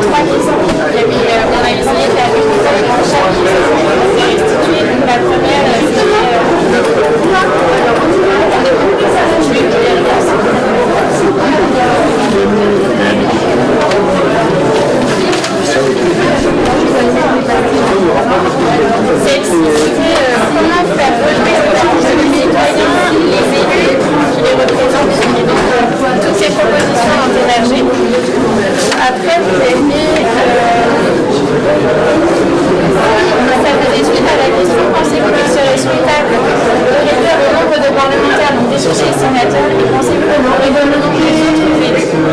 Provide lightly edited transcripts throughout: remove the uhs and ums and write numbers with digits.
trois questions. On a essayé de faire dans chaque question restituer. Donc la première, celle-ci, c'était comment faire relever les citoyens, les élus qui les représentent, et donc toutes ces propositions ont émergé. Après, vous avez mis, ça faisait suite à la question, pensez-vous qu'il serait souhaitable de réduire le nombre de parlementaires, donc députés et sénateurs, et pensez-vous que nous réduire le nombre des autres élus?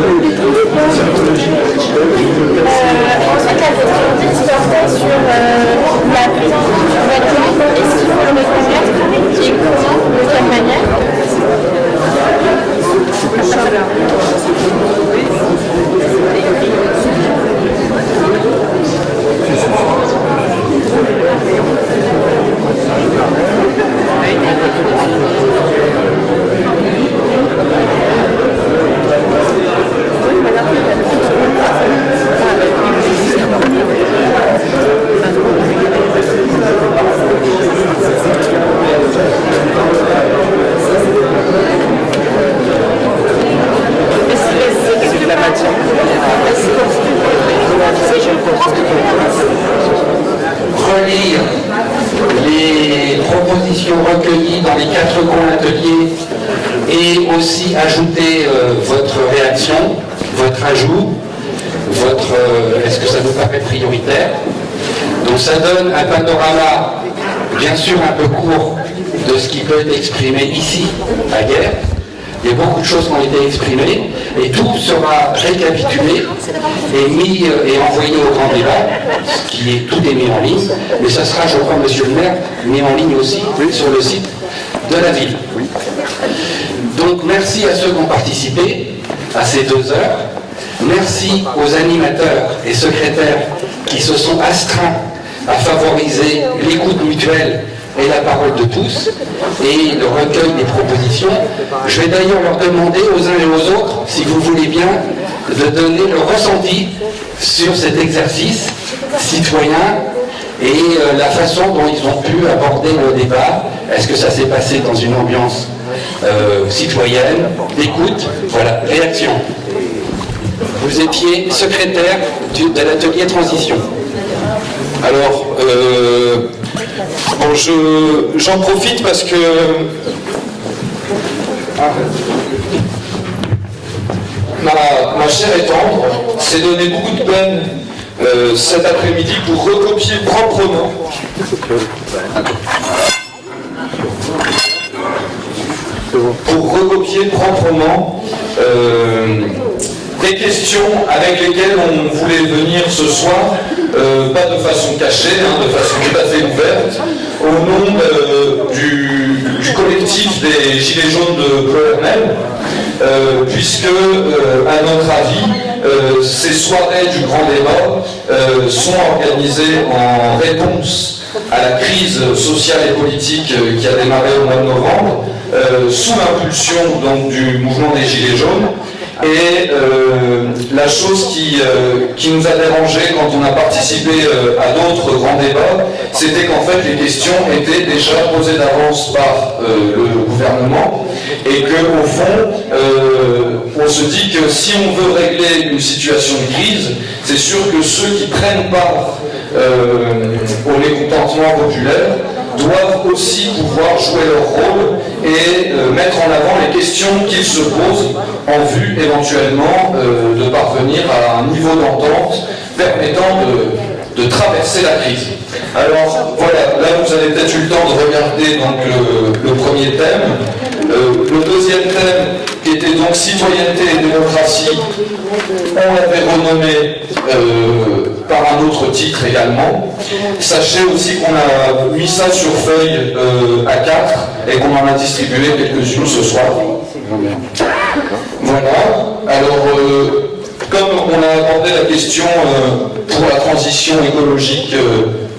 Ensuite, la question 10 portait sur la présence du gouvernement. Est-ce qu'il faut le reconnaître et comment, de quelle manière? Relire les propositions recueillies dans les 4 grands ateliers et aussi ajouter votre réaction, votre ajout, est-ce que ça vous paraît prioritaire? Donc ça donne un panorama bien sûr un peu court de ce qui peut être exprimé ici à Guerre. Il y a beaucoup de choses qui ont été exprimées et tout sera récapitulé et mis et envoyé au grand débat, tout est mis en ligne, mais ça sera, je crois, monsieur le maire, mis en ligne aussi sur le site de la ville. Donc merci à ceux qui ont participé à ces 2 heures. Merci aux animateurs et secrétaires qui se sont astreints à favoriser l'écoute mutuelle et la parole de tous, et le recueil des propositions. Je vais d'ailleurs leur demander aux uns et aux autres, si vous voulez bien, de donner le ressenti sur cet exercice citoyen et la façon dont ils ont pu aborder le débat. Est-ce que ça s'est passé dans une ambiance citoyenne, d'écoute? Voilà, réaction. Vous étiez secrétaire de l'atelier transition. Alors, bon, j'en profite parce que ma chère et tendre s'est donné beaucoup de peine cet après-midi pour recopier proprement des questions avec lesquelles on voulait venir ce soir, pas de façon cachée, de façon tout à fait ouverte, au nom du collectif des Gilets jaunes de Ploermel, puisque, à notre avis, ces soirées du grand débat sont organisées en réponse à la crise sociale et politique qui a démarré au mois de novembre, sous l'impulsion donc du mouvement des Gilets jaunes. Et la chose qui nous a dérangé quand on a participé à d'autres grands débats, c'était qu'en fait les questions étaient déjà posées d'avance par le gouvernement et qu'au fond, on se dit que si on veut régler une situation de crise, c'est sûr que ceux qui prennent part au mécontentement populaire doivent aussi pouvoir jouer leur rôle et mettre en avant les questions qu'ils se posent en vue éventuellement de parvenir à un niveau d'entente permettant de traverser la crise. Alors voilà, là vous avez peut-être eu le temps de regarder donc, le premier thème. Le deuxième thème, qui était donc citoyenneté et démocratie, on l'avait renommé par un autre titre également. Sachez aussi qu'on a mis ça sur feuille A4 et qu'on en a distribué quelques-unes ce soir. Voilà. Alors, comme on a abordé la question pour la transition écologique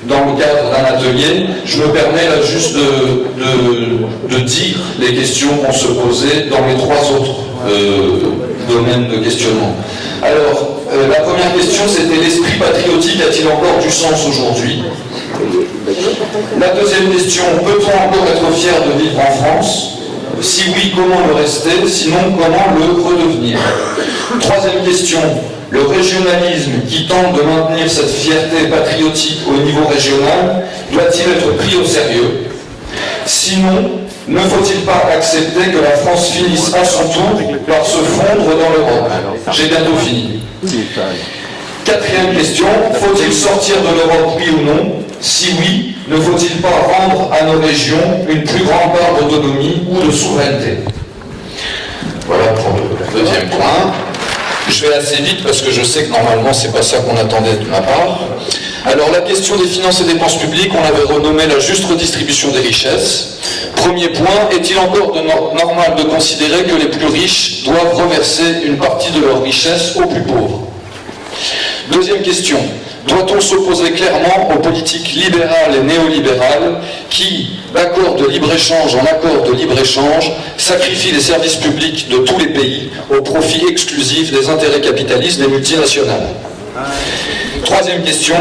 dans le cadre d'un atelier. Je me permets là juste de dire les questions qu'on se posait dans les 3 autres domaines de questionnement. Alors, la première question, c'était l'esprit patriotique a-t-il encore du sens aujourd'hui? La deuxième question, peut-on encore être fier de vivre en France? Si oui, comment le rester? Sinon, comment le redevenir? Troisième question, le régionalisme qui tente de maintenir cette fierté patriotique au niveau régional doit-il être pris au sérieux? Sinon, ne faut-il pas accepter que la France finisse à son tour par se fondre dans l'Europe? J'ai bientôt fini. Quatrième question, faut-il sortir de l'Europe, oui ou non? Si oui, ne faut-il pas rendre à nos régions une plus grande part d'autonomie ou de souveraineté? Voilà pour le deuxième point. Je vais assez vite parce que je sais que normalement c'est pas ça qu'on attendait de ma part. Alors la question des finances et dépenses publiques, on l'avait renommée la juste redistribution des richesses. Premier point, est-il encore normal de considérer que les plus riches doivent reverser une partie de leur richesse aux plus pauvres? Deuxième question, doit-on s'opposer clairement aux politiques libérales et néolibérales qui, d'accord de libre-échange en accord de libre-échange, sacrifient les services publics de tous les pays au profit exclusif des intérêts capitalistes des multinationales? Troisième question,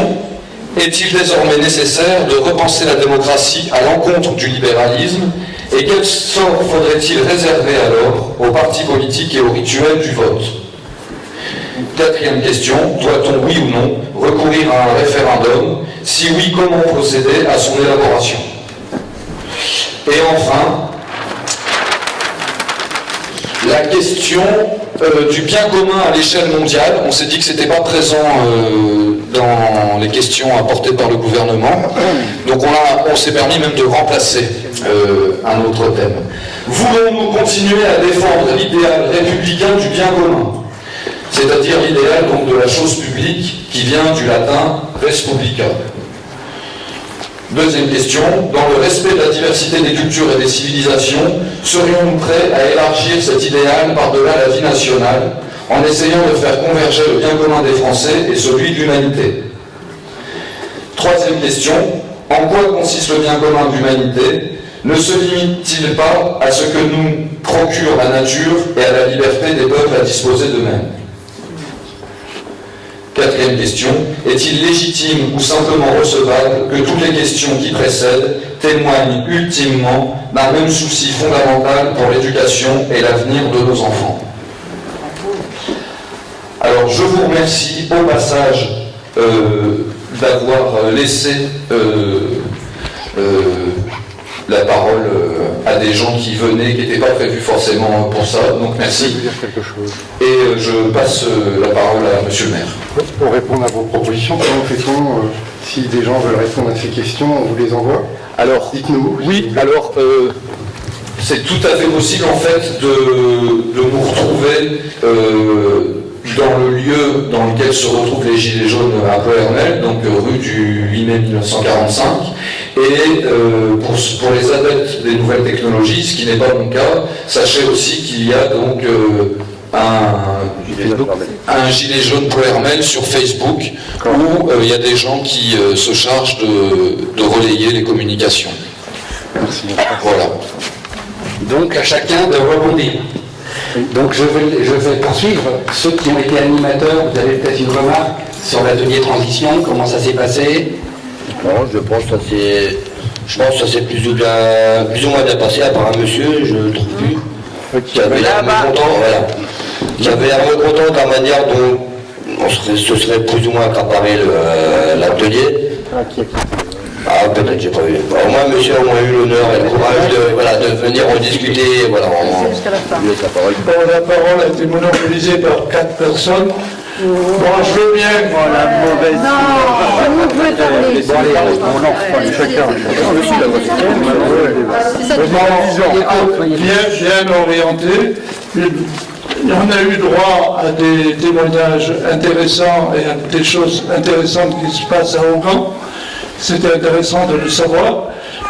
est-il désormais nécessaire de repenser la démocratie à l'encontre du libéralisme et quel sort faudrait-il réserver alors aux partis politiques et aux rituels du vote? Quatrième question, doit-on, oui ou non, recourir à un référendum? Si oui, comment procéder à son élaboration? Et enfin, la question du bien commun à l'échelle mondiale. On s'est dit que ce n'était pas présent dans les questions apportées par le gouvernement. Donc on s'est permis même de remplacer un autre thème. Voulons-nous continuer à défendre l'idéal républicain du bien commun? C'est-à-dire l'idéal donc de la chose publique qui vient du latin res publica. Deuxième question, dans le respect de la diversité des cultures et des civilisations, serions-nous prêts à élargir cet idéal par-delà la vie nationale, en essayant de faire converger le bien commun des Français et celui de l'humanité? Troisième question, en quoi consiste le bien commun de l'humanité? Ne se limite-t-il pas à ce que nous procure la nature et à la liberté des peuples à disposer d'eux-mêmes? Quatrième question, est-il légitime ou simplement recevable que toutes les questions qui précèdent témoignent ultimement d'un même souci fondamental pour l'éducation et l'avenir de nos enfants? Alors je vous remercie au passage d'avoir laissé la parole à des gens qui venaient, qui n'étaient pas prévus forcément pour ça, donc merci. Et je passe la parole à Monsieur le maire. Pour répondre à vos propositions, comment fait-on si des gens veulent répondre à ces questions, on vous les envoie? Alors, dites-nous. Oui, alors c'est tout à fait possible en fait de nous retrouver dans le lieu dans lequel se retrouvent les Gilets jaunes à Ploërmel, donc rue du 8 mai 1945. Et pour les adeptes des nouvelles technologies, ce qui n'est pas mon cas, sachez aussi qu'il y a donc un gilet jaune Ploërmel sur Facebook où il y a des gens qui se chargent de relayer les communications. Merci. Voilà. Donc à chacun de rebondir. Donc je vais poursuivre. Ceux qui ont été animateurs, vous avez peut-être une remarque sur l'atelier transition, comment ça s'est passé? Non, je pense que ça s'est plus ou moins bien passé, à part un monsieur, je ne trouve plus, qui avait l'air mécontent, voilà. Qui avait l'air mécontent de la manière dont se serait plus ou moins accaparé l'atelier. Ah, peut-être, j'ai pas vu. Au moins, monsieur a au moins eu l'honneur et le courage de venir en discuter. Voilà, La parole a été monopolisée par 4 personnes. Bon, je veux bien. La mauvaise. Non, vous pouvez parler. Bon, allez, on lance chacun. Bien orienté. On a eu droit à des témoignages intéressants et à des choses intéressantes qui se passent à Augan. C'était intéressant de le savoir.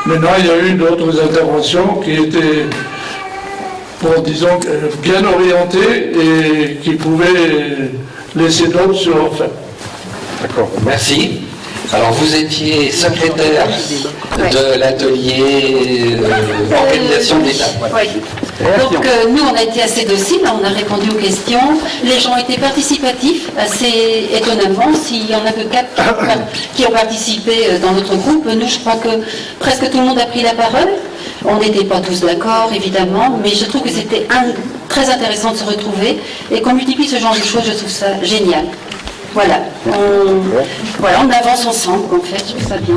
Maintenant, il y a eu d'autres interventions qui étaient, bon, disons, bien orientées et qui pouvaient laisser d'autres sur leur fin. D'accord. Merci. Alors vous étiez secrétaire de l'atelier organisation de l'État. Oui. Donc nous, on a été assez dociles, on a répondu aux questions. Les gens étaient participatifs, assez étonnamment. S'il y en a que 4 qui ont participé dans notre groupe, nous, je crois que presque tout le monde a pris la parole. On n'était pas tous d'accord, évidemment, mais je trouve que c'était très intéressant de se retrouver et qu'on multiplie ce genre de choses, je trouve ça génial. Voilà, on avance ensemble, en fait, je trouve ça bien.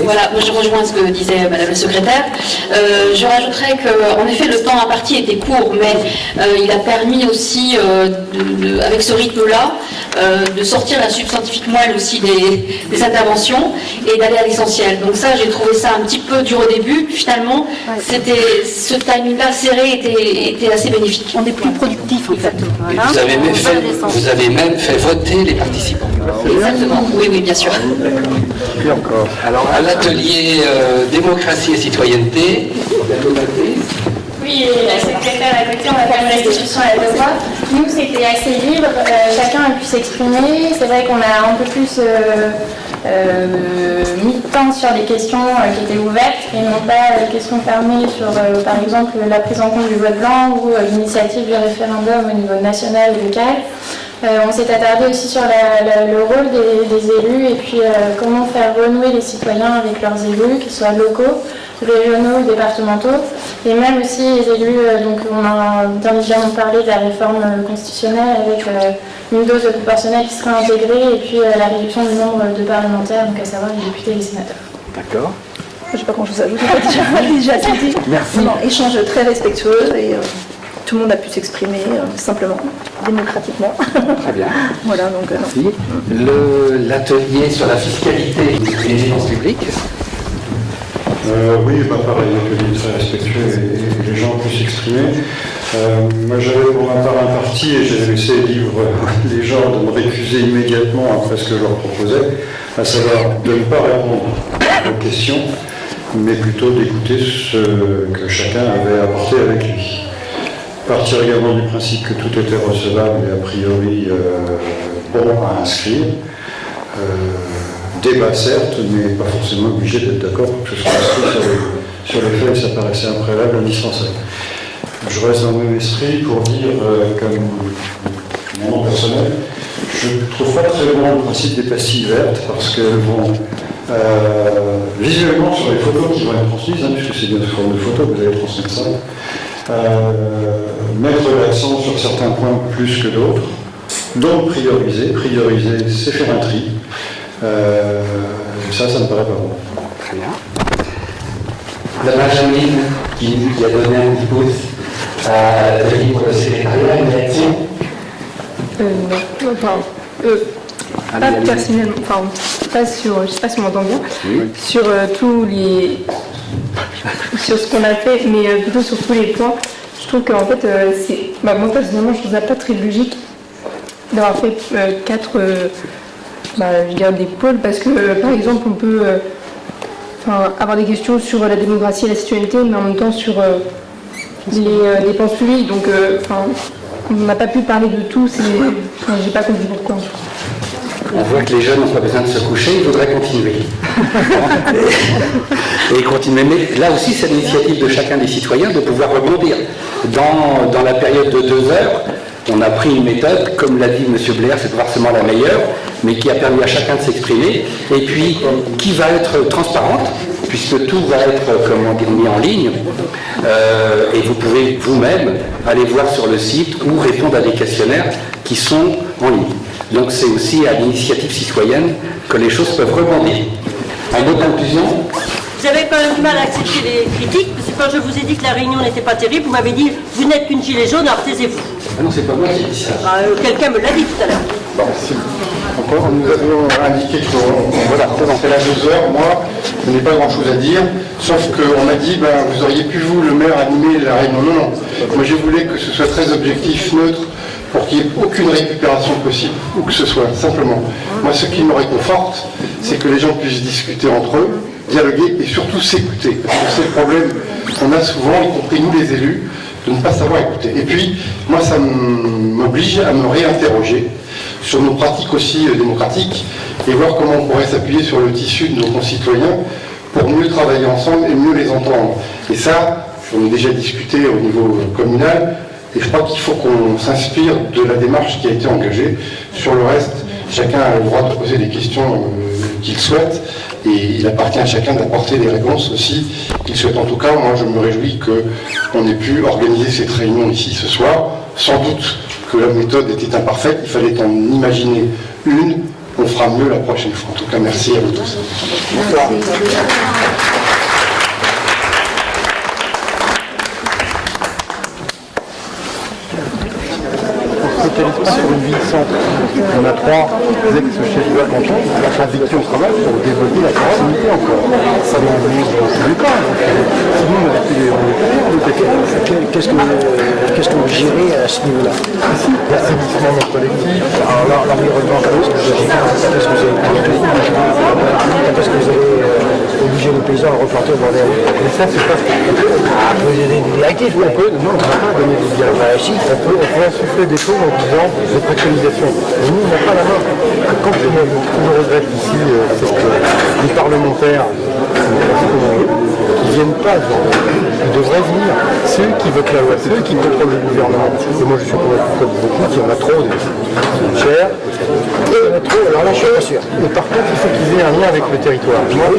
Voilà, je rejoins ce que disait Madame le secrétaire. Je rajouterais qu'en effet, le temps imparti était court, mais il a permis aussi, avec ce rythme-là, de sortir la substantifiquement elle aussi des interventions et d'aller à l'essentiel. Donc ça, j'ai trouvé ça un petit peu dur au début. Finalement, ce timing-là serré était assez bénéfique. On est plus productif en fait. Et vous avez même fait voter les participants. Exactement, oui, bien sûr. Et encore. Alors à l'atelier démocratie et citoyenneté, Oui, et la secrétaire à côté, on a fait une discussion à la voix. Nous, c'était assez libre, chacun a pu s'exprimer. C'est vrai qu'on a un peu plus mis de temps sur les questions qui étaient ouvertes et non pas les questions fermées sur, par exemple, la prise en compte du vote blanc ou l'initiative du référendum au niveau national et local. On s'est attardé aussi sur le rôle des élus et puis comment faire renouer les citoyens avec leurs élus, qu'ils soient locaux, régionaux ou départementaux, et même aussi les élus, donc on a bien évidemment parlé de la réforme constitutionnelle avec une dose de proportionnelle qui sera intégrée et puis la réduction du nombre de parlementaires, donc à savoir les députés et les sénateurs. D'accord. Je n'ai pas grand-chose à ajouter, déjà tout dit. Merci. Non, échange très respectueux et tout le monde a pu s'exprimer simplement, démocratiquement. Très bien. Voilà, donc Merci. L'atelier sur la fiscalité des finances publiques. Oui, pareil, l'atelier très respectueux et les gens ont pu s'exprimer. Moi j'avais pour ma part un parti et j'ai laissé libre les gens de me récuser immédiatement après ce que je leur proposais, à savoir de ne pas répondre aux questions, mais plutôt d'écouter ce que chacun avait apporté avec lui. Partir également du principe que tout était recevable et a priori bon à inscrire. Débat certes, mais pas forcément obligé d'être d'accord pour que ce soit inscrit sur les faits, ça paraissait un préalable indispensable. Je reste dans le même esprit pour dire, comme mon nom personnel, je ne trouve pas très bon le principe des pastilles vertes parce qu'elles vont visuellement sur les photos qui vont être transmises, puisque c'est bien sous forme de photo que vous allez transmettre ça, mettre l'accent sur certains points plus que d'autres, donc prioriser c'est faire un tri. Ça me paraît pas bon. Très bien. la Benjamin qui a donné un petit pouce de livre de secrétariat, une réaction? Pas personnellement, enfin, pas sur, je sais pas si on m'entend bien, sur tous les, sur ce qu'on a fait, mais plutôt sur tous les points. Je trouve qu'en fait, moi personnellement, je trouve ça pas très logique d'avoir fait 4, je dirais des pôles, parce que par exemple, on peut avoir des questions sur la démocratie et la citoyenneté, mais en même temps sur les dépenses publiques. Donc, on n'a pas pu parler de tout. J'ai pas compris pourquoi. On voit que les jeunes n'ont pas besoin de se coucher, ils voudraient continuer. Et continuer. Mais là aussi, c'est l'initiative de chacun des citoyens de pouvoir rebondir. Dans la période de 2 heures, on a pris une méthode, comme l'a dit M. Blair, c'est pas forcément la meilleure, mais qui a permis à chacun de s'exprimer, et puis qui va être transparente, puisque tout va être, mis en ligne, et vous pouvez vous-même aller voir sur le site ou répondre à des questionnaires qui sont en ligne. Donc c'est aussi à l'initiative citoyenne que les choses peuvent rebondir. En mot de conclusion. Vous avez quand même du mal à accepter les critiques, parce que quand je vous ai dit que la réunion n'était pas terrible, vous m'avez dit « vous n'êtes qu'une gilet jaune, alors taisez-vous ». Ah non, c'est pas moi qui ai dit ça. Quelqu'un me l'a dit tout à l'heure. Bon, encore, nous avions indiqué qu'on fait la 2 heures. Moi, je n'ai pas grand-chose à dire, sauf qu'on m'a dit, vous auriez pu, vous, le maire, animer la réunion. Non. Moi, je voulais que ce soit très objectif, neutre, pour qu'il n'y ait aucune récupération possible, où que ce soit, simplement. Moi, ce qui me réconforte, c'est que les gens puissent discuter entre eux, dialoguer et surtout s'écouter. Parce que c'est le problème qu'on a souvent, y compris nous les élus, de ne pas savoir écouter. Et puis, moi, ça m'oblige à me réinterroger sur nos pratiques aussi démocratiques, et voir comment on pourrait s'appuyer sur le tissu de nos concitoyens pour mieux travailler ensemble et mieux les entendre. Et ça, j'en ai déjà discuté au niveau communal, et je crois qu'il faut qu'on s'inspire de la démarche qui a été engagée. Sur le reste, chacun a le droit de poser des questions qu'il souhaite, et il appartient à chacun d'apporter des réponses aussi qu'il souhaite. En tout cas, moi je me réjouis qu'on ait pu organiser cette réunion ici ce soir. Sans doute que la méthode était imparfaite, il fallait en imaginer une. On fera mieux la prochaine fois. En tout cas, merci à vous tous. Bonsoir. Sur une ville centre. On a 3 ex-chefs de canton avec qui on travaille pour développer la proximité encore. Ça ne voulait pas. Sinon, on aurait pu Qu'est-ce que vous gérez à ce niveau-là? L'assainissement non collectif, l'environnement, quand est-ce que vous allez obliger les paysans à replanter au bord des routes? Mais ça, c'est pas... Vous avez des directives? Non, on ne va pas donner des directives. On peut insuffler des choses en disant des préconisations. Mais nous, on n'a pas la main. Quand je regrette ici, c'est que les parlementaires qui ne viennent pas, ils devraient venir. C'est eux qui votent la loi, c'est eux qui contrôlent le gouvernement. Et moi, je suis convaincu comme beaucoup qu'il y en a trop, des chers. Il y en a trop, alors là, je suis pas sûr. Mais par contre, il faut qu'ils aient un lien avec le territoire. Moi,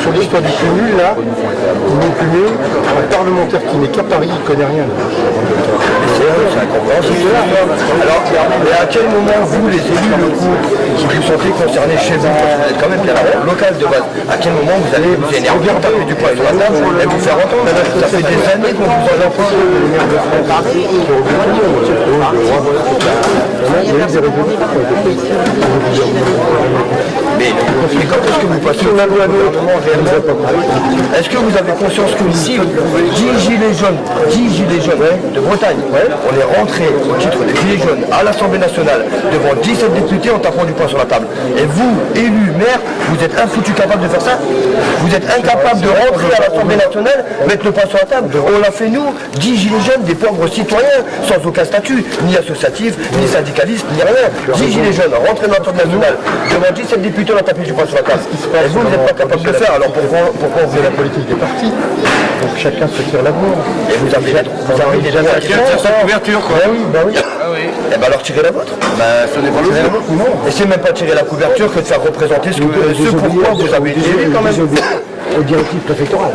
sur l'histoire du cumul, là, ils m'ont cumulé un parlementaire qui n'est qu'à Paris, il ne connaît rien. C'est incompréhensible. Alors, mais à quel moment, vous, les élus locaux, qui vous sentez concernés chez vous, quand même bien local de base, à quel moment vous allez vous énerver, taper du poing sur la table et vous faire entendre? Ça fait des années qu'on vous a l'impression de venir de France. Il y a eu des révolutions. Mais quand est-ce que vous passez sur la loi est-ce que vous avez conscience que si 10 gilets jaunes de Bretagne, on est rentré au titre des gilets jaunes à l'Assemblée nationale devant 17 députés en tapant du poing sur la table. Et vous, élus, maire, vous êtes infoutus capable de faire ça? Vous êtes incapable de rentrer à l'Assemblée nationale, mettre le poing sur la table? On l'a fait nous, 10 gilets jaunes, des pauvres citoyens, sans aucun statut, ni associatif, ni syndicaliste, ni rien. 10 gilets jaunes, rentrer dans l'Assemblée nationale, devant 17 députés, on a tapé du poing sur la table. Et vous, vous n'êtes pas capable de le faire, alors pourquoi vous faites la politique des partis? Donc chacun se tire la bourre. Et vous avez déjà sa couverture, quoi. Oui. Et bien alors tirez la vôtre. Ce n'est pas le même. Et c'est même pas tirer la couverture que de faire représenter ce pourquoi vous avez été élu quand même. Aux directives préfectorales.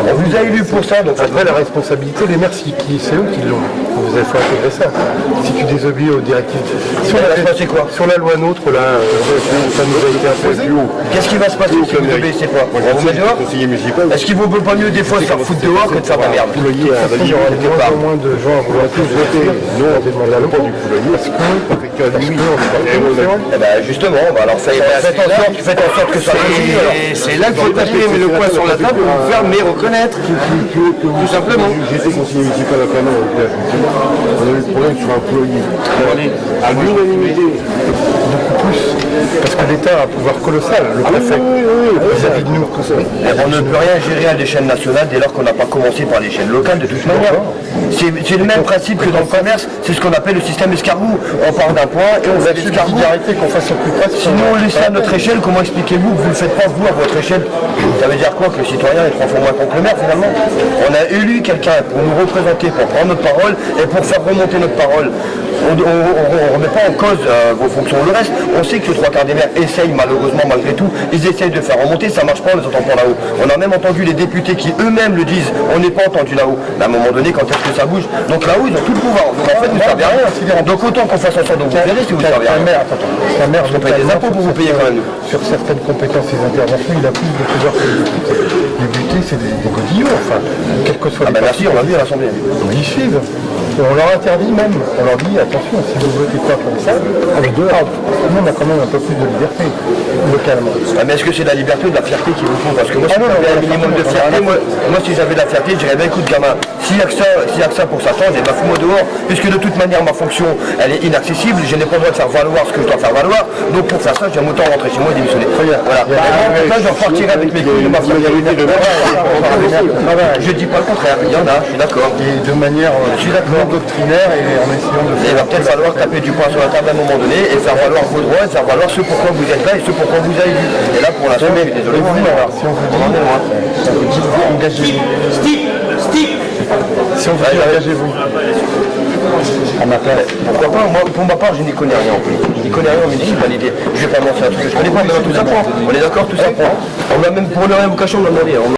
On vous a élu pour ça, donc après la responsabilité des maires, c'est eux qui l'ont. Vous avez fait intégrer ça. Si tu désobéis aux directives. Sur la loi NOTRe, là, ça nous a été imposé. Qu'est-ce qui va se passer si vous n'obéissez pas? On va vous mettre dehors? Est-ce qu'il vaut pas mieux des fois se faire foutre dehors que de faire de la merde? Il y a moins de gens à vouloir tous voter. Nous, on demande la loi du poulailler. Est-ce que justement, alors faites en sorte que ça continue. C'est là qu'il faut taper le poing sur la table pour vous faire mais reconnaître. Tout simplement. J'étais conseiller municipal à Canon. On a eu le problème sur un poulailler. On est à l'unanimité. Beaucoup plus. Parce que l'État a un pouvoir colossal, le préfet, vis-à-vis de nous. On ne peut rien gérer à l'échelle nationale dès lors qu'on n'a pas commencé par l'échelle locale de toute manière. C'est le même principe que dans le commerce, c'est ce qu'on appelle le système escargot. On part d'un point et on va l'escargot. Qu'on fasse au plus près. Sinon on laisse à notre échelle, comment expliquez-vous que vous ne le faites pas vous à votre échelle? Ça veut dire quoi? Que le citoyen est 3 fois moins contre le maire finalement? On a élu quelqu'un pour nous représenter, pour prendre notre parole et pour faire remonter notre parole. On ne remet pas en cause vos fonctions ou le reste. On sait que les 3 quarts des maires essayent malheureusement malgré tout, ils essayent de faire remonter, ça ne marche pas, on les entend pas là-haut. On a même entendu les députés qui eux-mêmes le disent, on n'est pas entendu là-haut. Mais à un moment donné, quand est-ce que ça bouge? Donc là-haut, ils ont tout le pouvoir. Donc en fait, vous ne servez à rien. Donc autant qu'on fasse en sorte de vous verrez si vous ne servez à rien. La maire, on paye des impôts pour vous payer quand même. Sur certaines compétences et interventions, il a plus de pouvoir que les députés. Les députés, c'est des godillots, enfin, quel que soit les partis. Merci, on l'a vu à l'Assemblée. Ils suivent. Et on leur interdit même, on leur dit attention, si vous votez pas comme ça, avec deux arbres, nous on a quand même un peu plus de liberté, localement. Ah, mais est-ce que c'est de la liberté ou de la fierté qu'il vous faut? Parce que moi, si j'avais un minimum de fierté, moi si j'avais de la fierté, je dirais, ben écoute gamin, S'il n'y a que ça pour s'attendre, et fous-moi dehors, puisque de toute manière ma fonction elle est inaccessible, je n'ai pas le droit de faire valoir ce que je dois faire valoir, donc pour faire ça, j'aime autant rentrer chez moi et démissionner. Voilà. Ça, je repartirai avec mes couilles de ma famille. Je dis pas le contraire, il y en a, je suis d'accord. Et de manière non doctrinaire et en essayant de... Il va peut-être falloir taper du poing sur la table à un moment donné et faire valoir vos droits, et faire valoir ce pourquoi vous êtes là et ce pourquoi vous avez vu. Et là, pour l'instant, je suis désolé, vous, alors, si on vous dit, engagez-vous. Si on vous dit, engagez-vous. Pourquoi pas? Moi, pour ma part, je n'y connais rien en politique. Je n'y connais rien en municipalité. Je vais pas lancer un truc que je connais pas, mais tout ça prend. On est d'accord, tout ça prend. On a même pour le révocation, on en a rien.